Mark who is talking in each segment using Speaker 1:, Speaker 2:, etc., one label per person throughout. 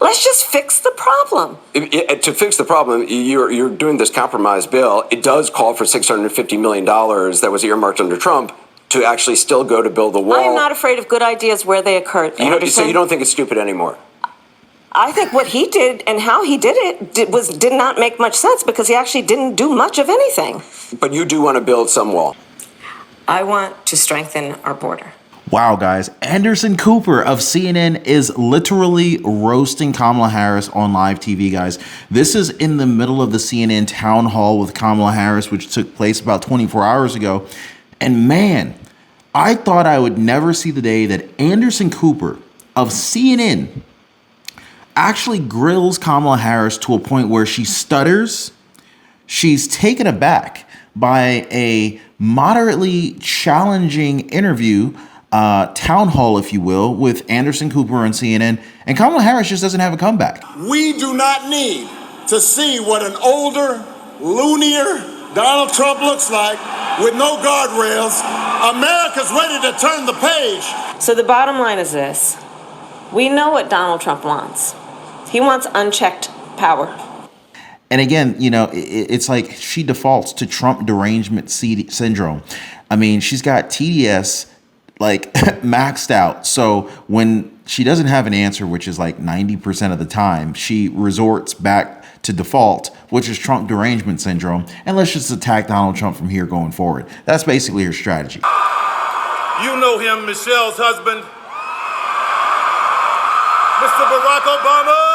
Speaker 1: Let's just fix the problem.
Speaker 2: To fix the problem, you're doing this compromise bill. It does call for $650 million that was earmarked under Trump to actually still go to build the wall.
Speaker 1: I am not afraid of good ideas where they occur.
Speaker 2: So you don't think it's stupid anymore?
Speaker 1: I think what he did and how he did it did not make much sense because he actually didn't do much of anything.
Speaker 2: But you do want to build some wall.
Speaker 1: I want to strengthen our border.
Speaker 3: Wow, guys. Anderson Cooper of CNN is literally roasting Kamala Harris on live TV, guys. This is in the middle of the CNN town hall with Kamala Harris, which took place about 24 hours ago. And man, I thought I would never see the day that Anderson Cooper of CNN actually grills Kamala Harris to a point where she stutters. She's taken aback by a moderately challenging interview, town hall, if you will, with Anderson Cooper on CNN, and Kamala Harris just doesn't have a comeback.
Speaker 4: We do not need to see what an older, loonier Donald Trump looks like with no guardrails. America's ready to turn the page.
Speaker 1: So the bottom line is this. We know what Donald Trump wants. He wants unchecked power.
Speaker 3: And again, you know, it's like she defaults to Trump derangement syndrome. I mean, she's got TDS like maxed out. So when she doesn't have an answer, which is like 90% of the time, she resorts back to default, which is Trump derangement syndrome. And let's just attack Donald Trump from here going forward. That's basically her strategy.
Speaker 5: You know him, Michelle's husband, Mr. Barack Obama.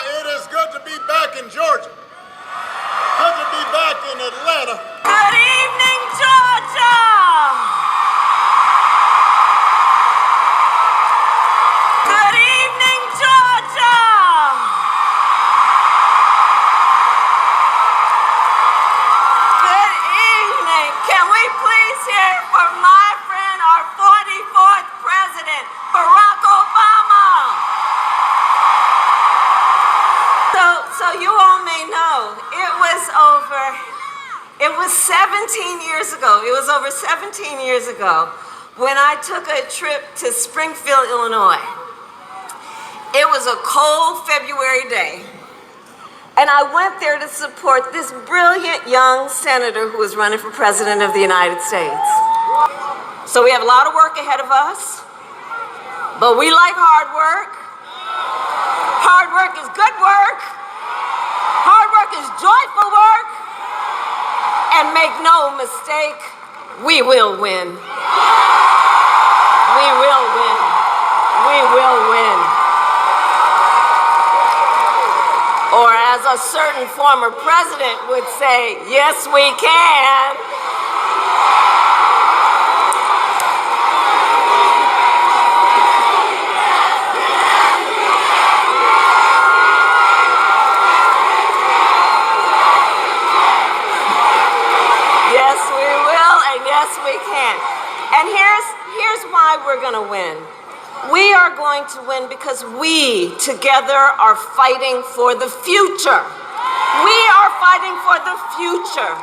Speaker 5: It is good to be back in Georgia. Good to be back in Atlanta.
Speaker 1: Good evening, Georgia! Good evening, Georgia! Good evening. Can we please hear from my friend, our 44th president, Barack Obama? So you all may know, it was 17 years ago. It was over 17 years ago when I took a trip to Springfield, Illinois. It was a cold February day. And I went there to support this brilliant young senator who was running for president of the United States. So we have a lot of work ahead of us, but we like hard work. Hard work is good work. Hard work is joyful work. And make no mistake, we will win. We will win. We will win. Or as a certain former president would say, yes, we can. We can. And here's why we're going to win. We are going to win because we together are fighting for the future. We are fighting for the future.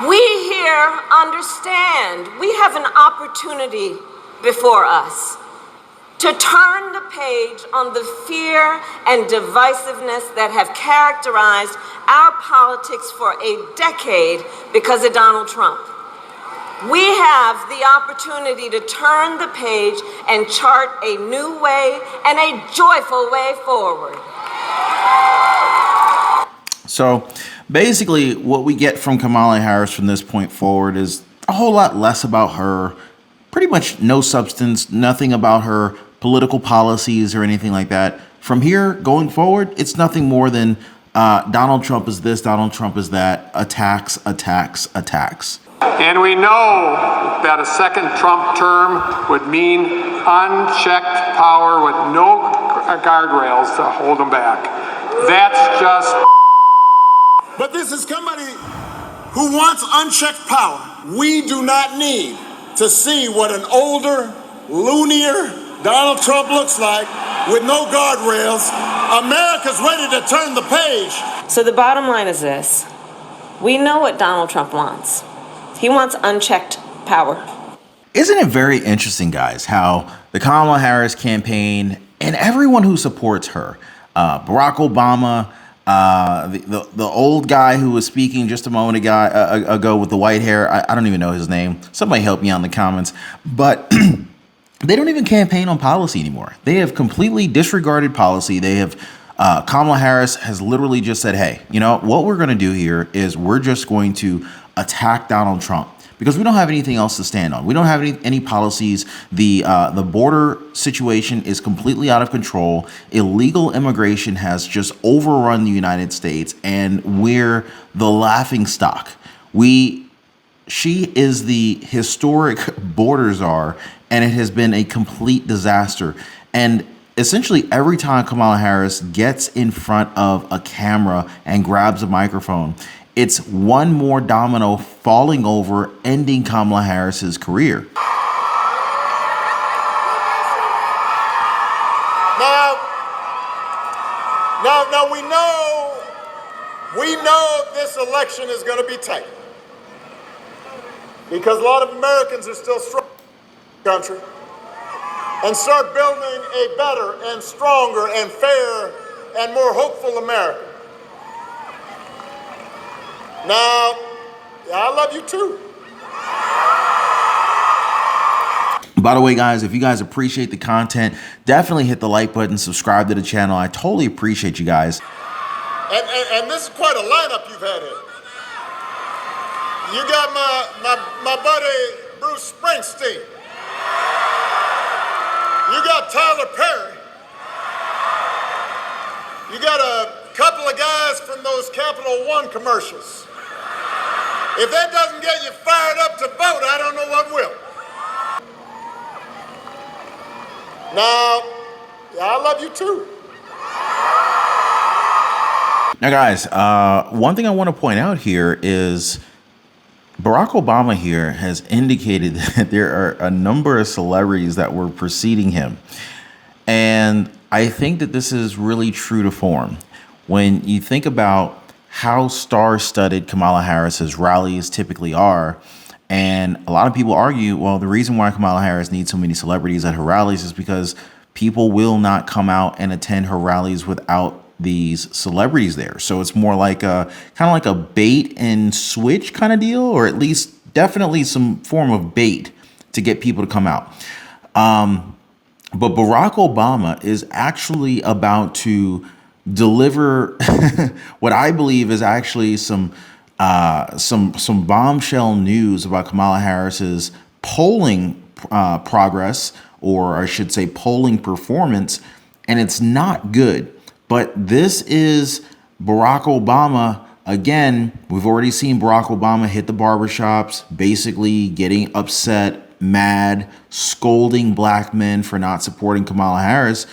Speaker 1: We here understand we have an opportunity before us to turn the page on the fear and divisiveness that have characterized our politics for a decade because of Donald Trump. We have the opportunity to turn the page and chart a new way and a joyful way forward.
Speaker 3: So basically what we get from Kamala Harris from this point forward is a whole lot less about her, pretty much no substance, nothing about her political policies or anything like that. From here going forward, it's nothing more than Donald Trump is this, Donald Trump is that, attacks, attacks, attacks.
Speaker 6: And we know that a second Trump term would mean unchecked power with no guardrails to hold him back. That's just...
Speaker 4: But this is somebody who wants unchecked power. We do not need to see what an older, loonier Donald Trump looks like with no guardrails. America's ready to turn the page.
Speaker 1: So the bottom line is this. We know what Donald Trump wants. He wants unchecked power.
Speaker 3: Isn't it very interesting, guys, how the Kamala Harris campaign and everyone who supports her, Barack Obama, the old guy who was speaking just a moment ago with the white hair, I don't even know his name. Somebody help me out in the comments. But they don't even campaign on policy anymore. They have completely disregarded policy. They have Kamala Harris has literally just said, hey, you know, what we're going to do here is we're just going to attack Donald Trump because we don't have anything else to stand on. We don't have any policies. The border situation is completely out of control. Illegal immigration has just overrun the United States, and we're the laughing stock. She is the historic border czar, and it has been a complete disaster. And essentially every time Kamala Harris gets in front of a camera and grabs a microphone, it's one more domino falling over, ending Kamala Harris's career.
Speaker 5: Now we know this election is going to be tight because a lot of Americans are still struggling in the country and start building a better and stronger and fair and more hopeful America. Now, I love you too.
Speaker 3: By the way, guys, if you guys appreciate the content, definitely hit the like button, subscribe to the channel. I totally appreciate you guys.
Speaker 5: And this is quite a lineup you've had here. You got my buddy Bruce Springsteen. You got Tyler Perry. You got a couple of guys from those Capital One commercials. If that doesn't get you fired up to vote, I don't know what will. Now, I love you too.
Speaker 3: Now, guys, one thing I want to point out here is Barack Obama here has indicated that there are a number of celebrities that were preceding him. And I think that this is really true to form. When you think about how star-studded Kamala Harris's rallies typically are, and a lot of people argue, well, the reason why Kamala Harris needs so many celebrities at her rallies is because people will not come out and attend her rallies without these celebrities there. So it's more like kind of like a bait and switch kind of deal, or at least definitely some form of bait to get people to come out. But Barack Obama is actually about to deliver what I believe is actually some bombshell news about Kamala Harris's polling progress, or I should say polling performance, and it's not good. But this is Barack Obama. Again, we've already seen Barack Obama hit the barbershops, basically getting upset, mad, scolding black men for not supporting Kamala Harris.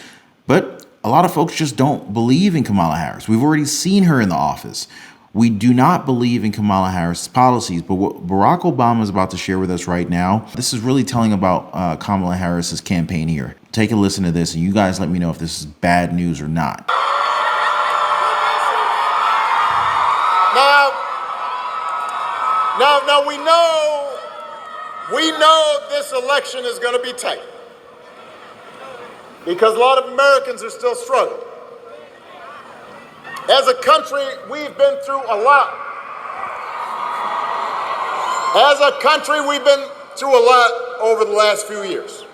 Speaker 3: But a lot of folks just don't believe in Kamala Harris. We've already seen her in the office. We do not believe in Kamala Harris's policies, but what Barack Obama is about to share with us right now, this is really telling about Kamala Harris's campaign here. Take a listen to this, and you guys let me know if this is bad news or not.
Speaker 5: Now we know this election is going to be tight because a lot of Americans are still struggling. As a country, we've been through a lot. Over the last few years.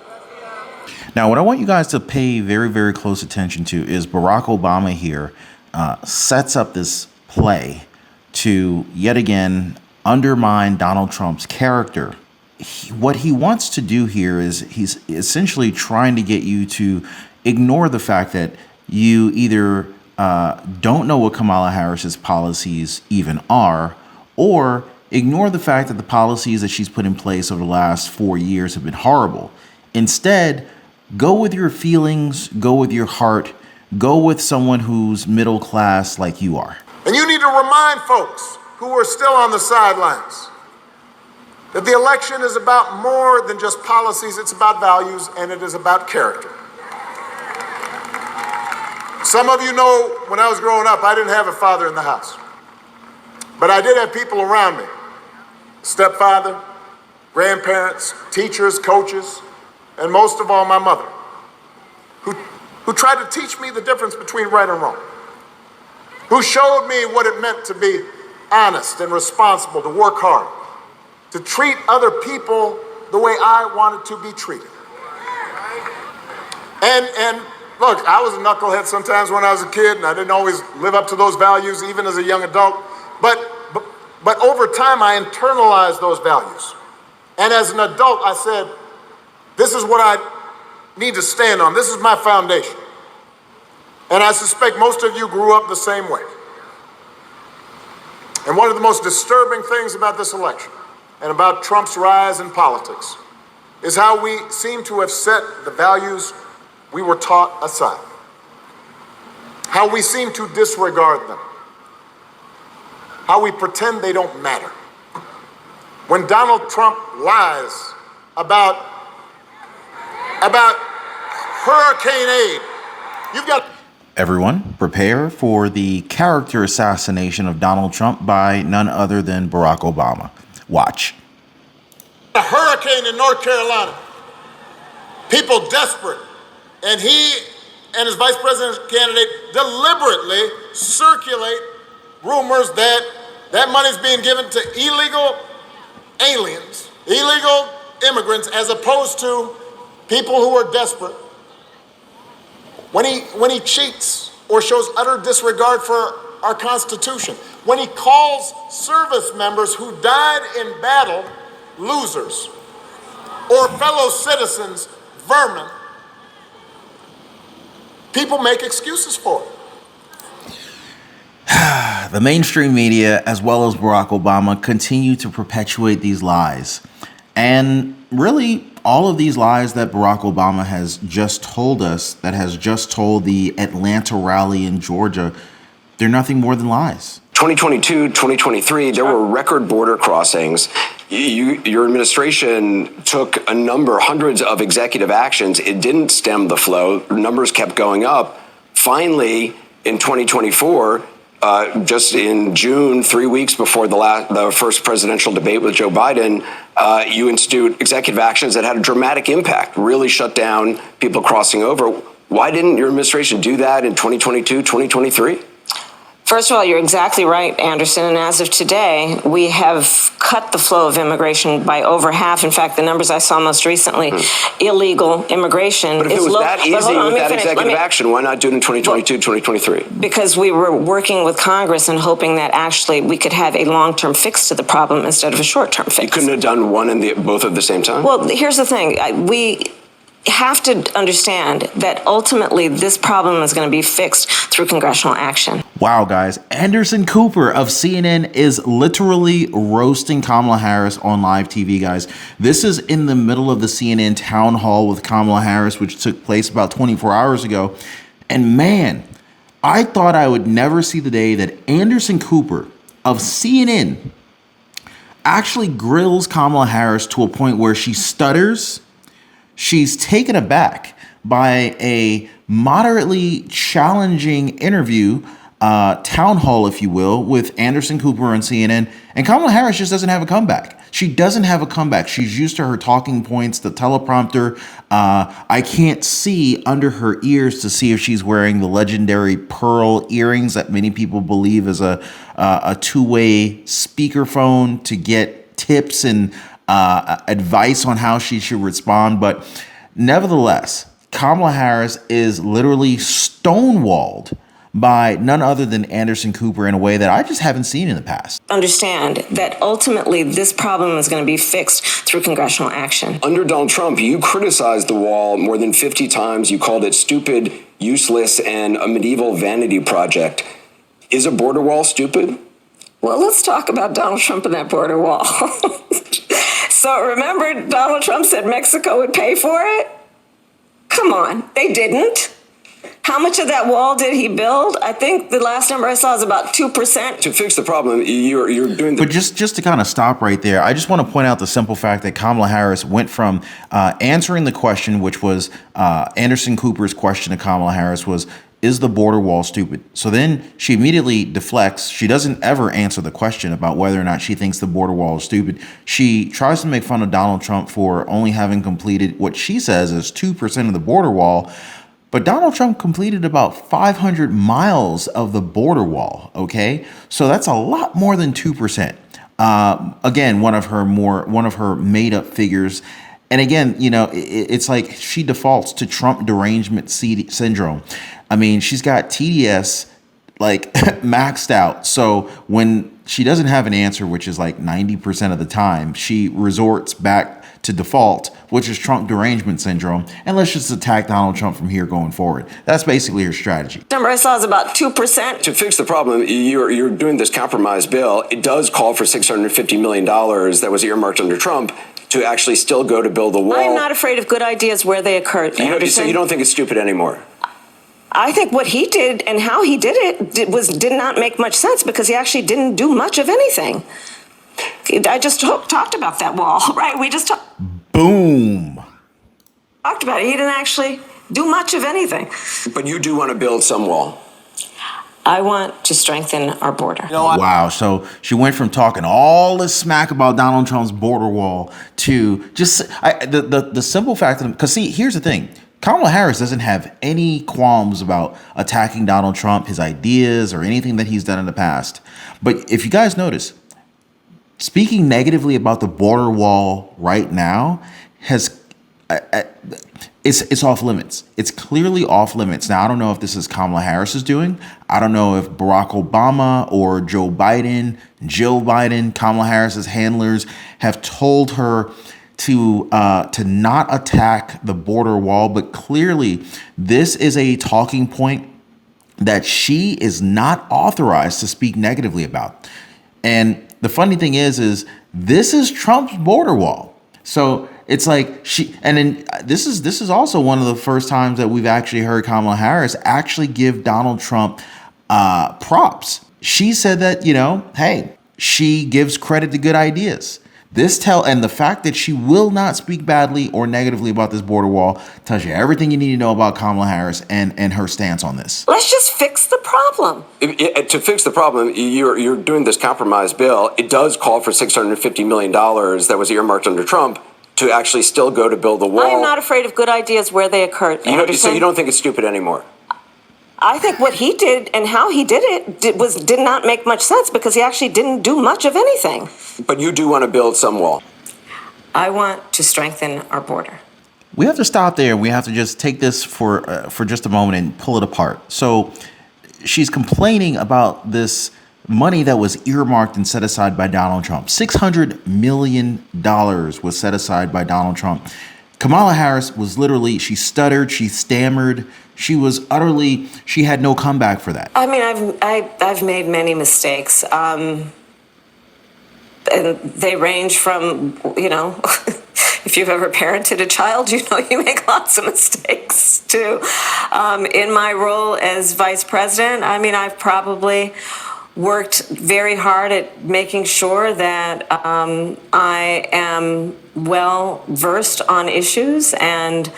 Speaker 3: Now, what I want you guys to pay very, very close attention to is Barack Obama here sets up this play to yet again undermine Donald Trump's character. What he wants to do here is he's essentially trying to get you to ignore the fact that you either don't know what Kamala Harris's policies even are, or ignore the fact that the policies that she's put in place over the last 4 years have been horrible. Instead, go with your feelings, go with your heart, go with someone who's middle class like you are.
Speaker 5: And you need to remind folks who are still on the sidelines that the election is about more than just policies. It's about values, and it is about character. Some of you know when I was growing up, I didn't have a father in the house. But I did have people around me. Stepfather, grandparents, teachers, coaches, and most of all, my mother, who tried to teach me the difference between right and wrong, who showed me what it meant to be honest and responsible, to work hard, to treat other people the way I wanted to be treated. And look, I was a knucklehead sometimes when I was a kid, and I didn't always live up to those values, even as a young adult. But over time, I internalized those values. And as an adult, I said, this is what I need to stand on. This is my foundation. And I suspect most of you grew up the same way. And one of the most disturbing things about this election and about Trump's rise in politics is how we seem to have set the values we were taught aside. How we seem to disregard them. How we pretend they don't matter. When Donald Trump lies about hurricane aid, you've got...
Speaker 3: Everyone, prepare for the character assassination of Donald Trump by none other than Barack Obama. Watch.
Speaker 5: A hurricane in North Carolina. People desperate. And he and his vice president candidate deliberately circulate rumors that money's being given to illegal aliens, illegal immigrants, as opposed to people who are desperate. When he cheats or shows utter disregard for our Constitution, when he calls service members who died in battle losers, or fellow citizens vermin, people make excuses for it.
Speaker 3: The mainstream media, as well as Barack Obama, continue to perpetuate these lies. And really, all of these lies that Barack Obama has just told us, that has just told the Atlanta rally in Georgia, they're nothing more than lies.
Speaker 2: 2022, 2023, there were record border crossings. Your administration took hundreds of executive actions. It didn't stem the flow. Numbers kept going up. Finally, in 2024, just in June, 3 weeks before the first presidential debate with Joe Biden, you institute executive actions that had a dramatic impact, really shut down people crossing over. Why didn't your administration do that in 2022, 2023?
Speaker 1: First of all, you're exactly right, Anderson. And as of today, we have cut the flow of immigration by over half. In fact, the numbers I saw most recently, illegal immigration
Speaker 2: But if it was that easy with that executive action, why not do it in 2022, 2023?
Speaker 1: Because we were working with Congress and hoping that actually we could have a long-term fix to the problem instead of a short-term fix.
Speaker 2: You couldn't have done one and both at the same time?
Speaker 1: Well, here's the thing. We have to understand that ultimately this problem is going to be fixed through congressional action.
Speaker 3: Wow, guys. Anderson Cooper of CNN is literally roasting Kamala Harris on live TV, guys. This is in the middle of the CNN town hall with Kamala Harris, which took place about 24 hours ago. And man, I thought I would never see the day that Anderson Cooper of CNN actually grills Kamala Harris to a point where she stutters. She's taken aback by a moderately challenging interview, town hall, if you will, with Anderson Cooper on CNN. And Kamala Harris just doesn't have a comeback. She doesn't have a comeback. She's used to her talking points, the teleprompter. I can't see under her ears to see if she's wearing the legendary pearl earrings that many people believe is a two-way speakerphone to get tips and advice on how she should respond. But nevertheless, Kamala Harris is literally stonewalled by none other than Anderson Cooper in a way that I just haven't seen in the past.
Speaker 1: Understand that ultimately this problem is going to be fixed through congressional action.
Speaker 2: Under Donald Trump, you criticized the wall more than 50 times. You called it stupid, useless, and a medieval vanity project. Is a border wall stupid?
Speaker 1: Well, let's talk about Donald Trump and that border wall. So remember, Donald Trump said Mexico would pay for it? Come on, they didn't. How much of that wall did he build? I think the last number I saw is about 2%.
Speaker 2: To fix the problem, you're doing the...
Speaker 3: But just to kind of stop right there, I just want to point out the simple fact that Kamala Harris went from answering the question, which was Anderson Cooper's question to Kamala Harris was, is the border wall stupid? So then she immediately deflects. She doesn't ever answer the question about whether or not she thinks the border wall is stupid. She tries to make fun of Donald Trump for only having completed what she says is 2% of the border wall. But Donald Trump completed about 500 miles of the border wall, okay? So that's a lot more than 2%. Again, one of her made up figures. And again, you know, it's like she defaults to Trump derangement syndrome. I mean, she's got TDS like maxed out. So when she doesn't have an answer, which is like 90% of the time, she resorts back to default, which is Trump derangement syndrome. And let's just attack Donald Trump from here going forward. That's basically her strategy.
Speaker 1: Number I saw is about 2%.
Speaker 2: To fix the problem, you're doing this compromise bill. It does call for $650 million that was earmarked under Trump to actually still go to build the wall.
Speaker 1: I'm not afraid of good ideas where they occur.
Speaker 2: So you don't think it's stupid anymore?
Speaker 1: I think what he did and how he did it did not make much sense because he actually didn't do much of anything. I just talked about that wall, right? We just
Speaker 3: Boom.
Speaker 1: talked about it. He didn't actually do much of anything.
Speaker 2: But you do want to build some wall.
Speaker 1: I want to strengthen our border.
Speaker 3: Wow. So she went from talking all this smack about Donald Trump's border wall to just the simple fact of, because see, here's the thing. Kamala Harris doesn't have any qualms about attacking Donald Trump, his ideas, or anything that he's done in the past. But if you guys notice, speaking negatively about the border wall right now it's off limits. It's clearly off limits. Now, I don't know if this is Kamala Harris is doing. I don't know if Barack Obama or Joe Biden, Jill Biden, Kamala Harris's handlers have told her to not attack the border wall. But clearly, this is a talking point that she is not authorized to speak negatively about. And the funny thing is this is Trump's border wall. So it's like this is also one of the first times that we've actually heard Kamala Harris actually give Donald Trump props. She said that, you know, hey, she gives credit to good ideas. And the fact that she will not speak badly or negatively about this border wall tells you everything you need to know about Kamala Harris and her stance on this.
Speaker 1: Let's just fix the problem.
Speaker 2: To fix the problem, you're doing this compromise bill. It does call for $650 million that was earmarked under Trump to actually still go to build the wall.
Speaker 1: I am not afraid of good ideas where they occur.
Speaker 2: So you don't think it's stupid anymore?
Speaker 1: I think what he did and how he did it did not make much sense because he actually didn't do much of anything.
Speaker 2: But you do want to build some wall.
Speaker 1: I want to strengthen our border.
Speaker 3: We have to stop there. We have to just take this for just a moment and pull it apart. So she's complaining about this money that was earmarked and set aside by Donald Trump. $600 million was set aside by Donald Trump. Kamala Harris was literally, she stuttered, she stammered, she had no comeback for that.
Speaker 1: I mean, I've made many mistakes. And they range from, you know, if you've ever parented a child, you know you make lots of mistakes too. In my role as vice president, I mean, I've probably worked very hard at making sure that I am well versed on issues, and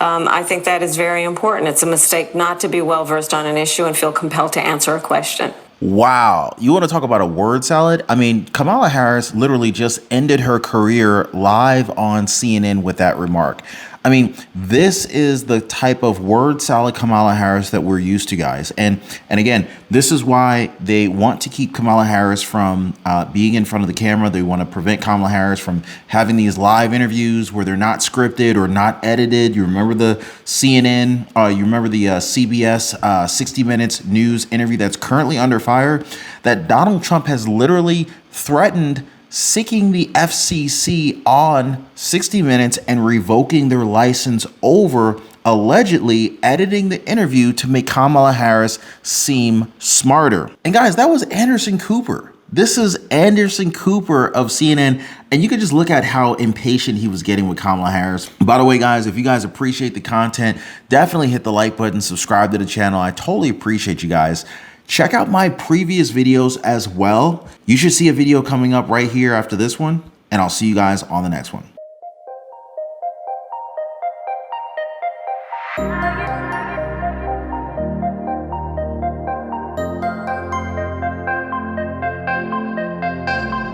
Speaker 1: I think that is very important. It's a mistake not to be well versed on an issue and feel compelled to answer a question.
Speaker 3: Wow. You want to talk about a word salad? I mean, Kamala Harris literally just ended her career live on CNN with that remark. I mean, this is the type of word salad Kamala Harris that we're used to, guys. And again, this is why they want to keep Kamala Harris from being in front of the camera. They want to prevent Kamala Harris from having these live interviews where they're not scripted or not edited. You remember the CNN, you remember the CBS 60 Minutes news interview that's currently under fire, that Donald Trump has literally threatened sicking the FCC on 60 Minutes and revoking their license over allegedly editing the interview to make Kamala Harris seem smarter. And guys, that was Anderson Cooper. This is Anderson Cooper of CNN, and you can just look at how impatient he was getting with Kamala Harris. By the way, guys, if you guys appreciate the content, definitely hit the like button, subscribe to the channel. I totally appreciate you guys. Check out my previous videos as well. You should see a video coming up right here after this one, and I'll see you guys on the next one.